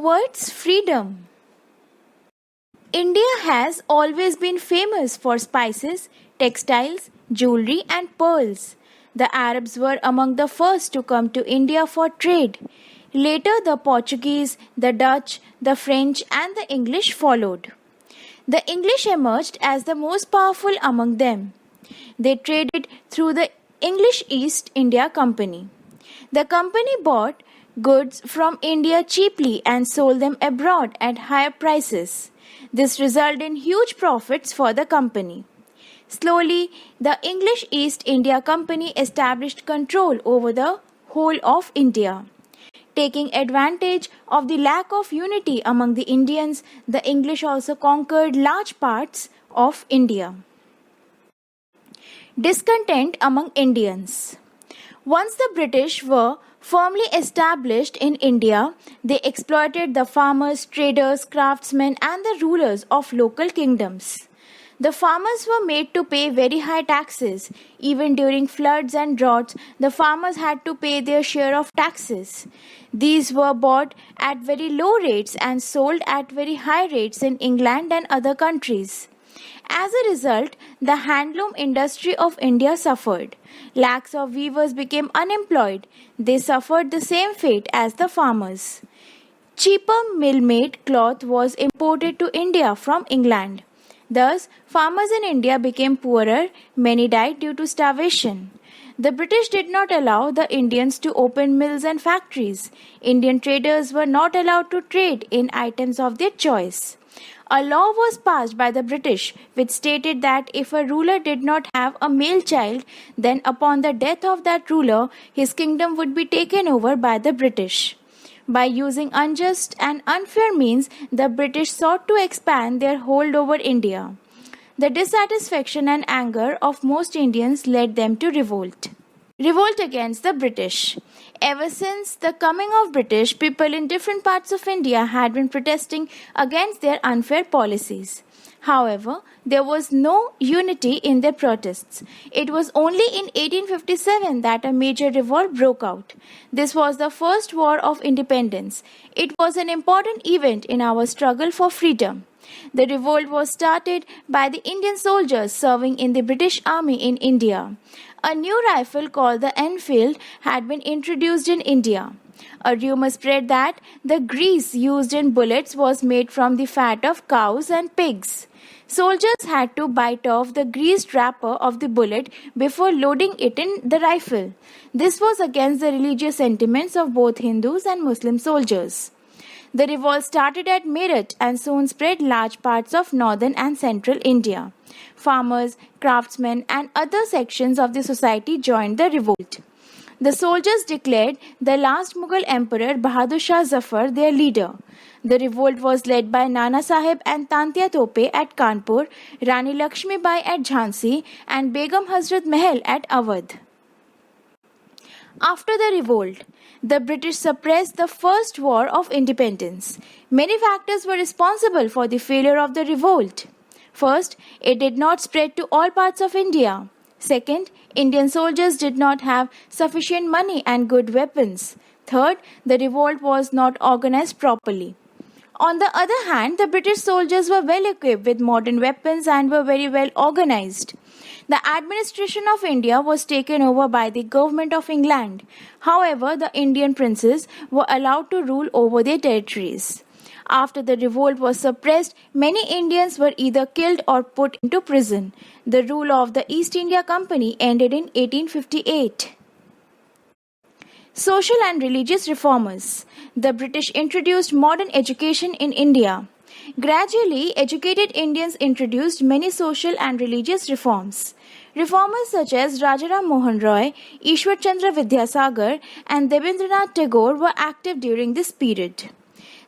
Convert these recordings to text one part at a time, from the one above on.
towards freedom. India has always been famous for spices, textiles, jewelry, and pearls. The Arabs were among the first to come to India for trade. Later, the Portuguese, the Dutch, the French, and the English followed. The English emerged as the most powerful among them. They traded through the English East India Company. The company bought goods from India cheaply and sold them abroad at higher prices. This resulted in huge profits for the company. Slowly, the English East India Company established control over the whole of India. Taking advantage of the lack of unity among the Indians, the English also conquered large parts of India. Discontent among Indians. Once the British were firmly established in India, they exploited the farmers, traders, craftsmen, and the rulers of local kingdoms. The farmers were made to pay very high taxes. Even during floods and droughts, the farmers had to pay their share of taxes. These were bought at very low rates and sold at very high rates in England and other countries. As a result, the handloom industry of India suffered. Lakhs of weavers became unemployed. They suffered the same fate as the farmers. Cheaper mill-made cloth was imported to India from England. Thus, farmers in India became poorer. Many died due to starvation. The British did not allow the Indians to open mills and factories. Indian traders were not allowed to trade in items of their choice. A law was passed by the British which stated that if a ruler did not have a male child, then upon the death of that ruler, his kingdom would be taken over by the British. By using unjust and unfair means, the British sought to expand their hold over India. The dissatisfaction and anger of most Indians led them to revolt. Revolt against the British. Ever since the coming of British, people in different parts of India had been protesting against their unfair policies. However, there was no unity in their protests. It was only in 1857 that a major revolt broke out. This was the first war of independence. It was an important event in our struggle for freedom. The revolt was started by the Indian soldiers serving in the British Army in India. A new rifle called the Enfield had been introduced in India. A rumor spread that the grease used in bullets was made from the fat of cows and pigs. Soldiers had to bite off the greased wrapper of the bullet before loading it in the rifle. This was against the religious sentiments of both Hindus and Muslim soldiers. The revolt started at Meerut and soon spread large parts of northern and central India. Farmers, craftsmen, and other sections of the society joined the revolt. The soldiers declared the last Mughal emperor Bahadur Shah Zafar their leader. The revolt was led by Nana Sahib and Tantia Tope at Kanpur, Rani Lakshmi Bai at Jhansi, and Begum Hazrat Mahal at Awadh. After the revolt, the British suppressed the first war of independence. Many factors were responsible for the failure of the revolt. First, it did not spread to all parts of India. Second, Indian soldiers did not have sufficient money and good weapons. Third, the revolt was not organized properly. On the other hand, the British soldiers were well equipped with modern weapons and were very well organized. The administration of India was taken over by the government of England. However, the Indian princes were allowed to rule over their territories. After the revolt was suppressed, many Indians were either killed or put into prison. The rule of the East India Company ended in 1858. Social and religious reformers. The British introduced modern education in India. Gradually, educated Indians introduced many social and religious reforms. Reformers such as Rajaram Mohan Roy, Ishwar Chandra Vidyasagar, and Debendranath Tagore were active during this period.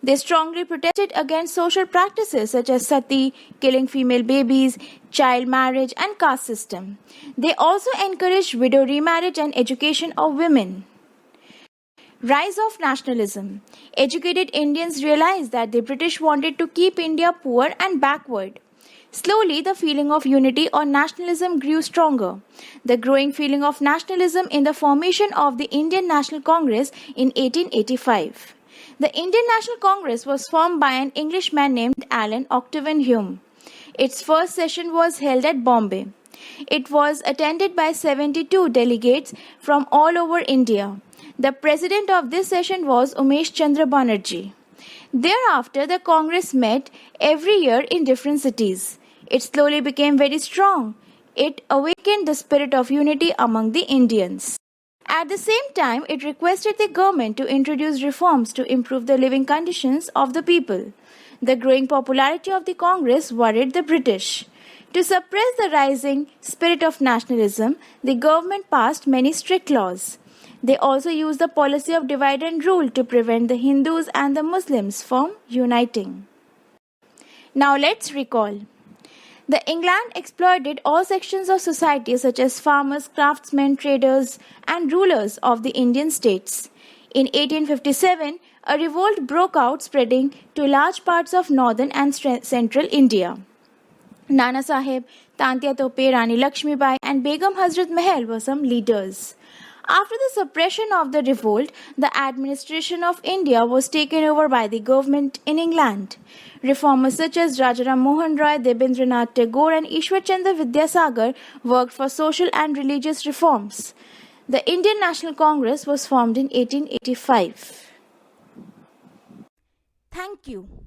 They strongly protested against social practices such as sati, killing female babies, child marriage, and caste system. They also encouraged widow remarriage and education of women. Rise of Nationalism. Educated Indians realized that the British wanted to keep India poor and backward. Slowly, the feeling of unity or nationalism grew stronger. The growing feeling of nationalism in the formation of the Indian National Congress in 1885. The Indian National Congress was formed by an Englishman named Alan Octavian Hume. Its first session was held at Bombay. It was attended by 72 delegates from all over India. The president of this session was Umesh Chandra Banerjee. Thereafter, the Congress met every year in different cities. It slowly became very strong. It awakened the spirit of unity among the Indians. At the same time, it requested the government to introduce reforms to improve the living conditions of the people. The growing popularity of the Congress worried the British. To suppress the rising spirit of nationalism, the government passed many strict laws. They also used the policy of divide and rule to prevent the Hindus and the Muslims from uniting. Now let's recall. The England exploited all sections of society such as farmers, craftsmen, traders and rulers of the Indian states. In 1857, a revolt broke out spreading to large parts of northern and central India. Nana Sahib, Tantia Tope, Rani Lakshmibai and Begum Hazrat Mahal were some leaders. After the suppression of the revolt, the administration of India was taken over by the government in England. Reformers such as Rajaram Mohan Roy, Debendranath Tagore and Ishwar Chandra Vidyasagar worked for social and religious reforms. The Indian National Congress was formed in 1885. Thank you.